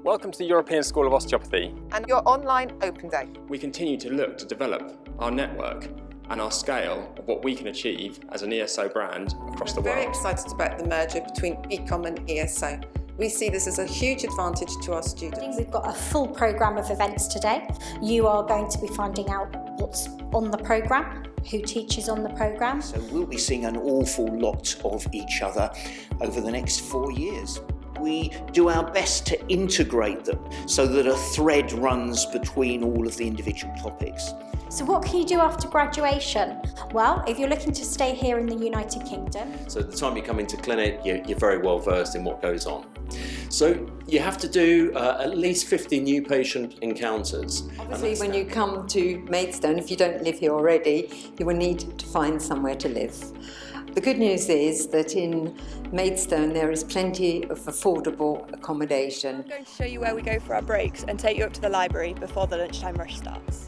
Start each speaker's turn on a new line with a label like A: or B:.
A: Welcome to the European School of Osteopathy
B: and your online open day.
A: We continue to look to develop our network and our scale of what we can achieve as an ESO brand across the world.
B: We're very excited about the merger between Ecom and ESO. We see this as a huge advantage to our students.
C: We've got a full programme of events today. You are going to be finding out what's on the programme, who teaches on the programme.
D: So we'll be seeing an awful lot of each other over the next 4 years. We do our best to integrate them so that a thread runs between all of the individual topics.
C: So what can you do after graduation? Well, if you're looking to stay here in the United Kingdom.
E: So at the time you come into clinic, you're very well versed in what goes on. So you have to do at least 50 new patient encounters.
F: Obviously when you come to Maidstone, if you don't live here already, you will need to find somewhere to live. The good news is that in Maidstone there is plenty of affordable accommodation.
G: I'm going to show you where we go for our breaks and take you up to the library before the lunchtime rush starts.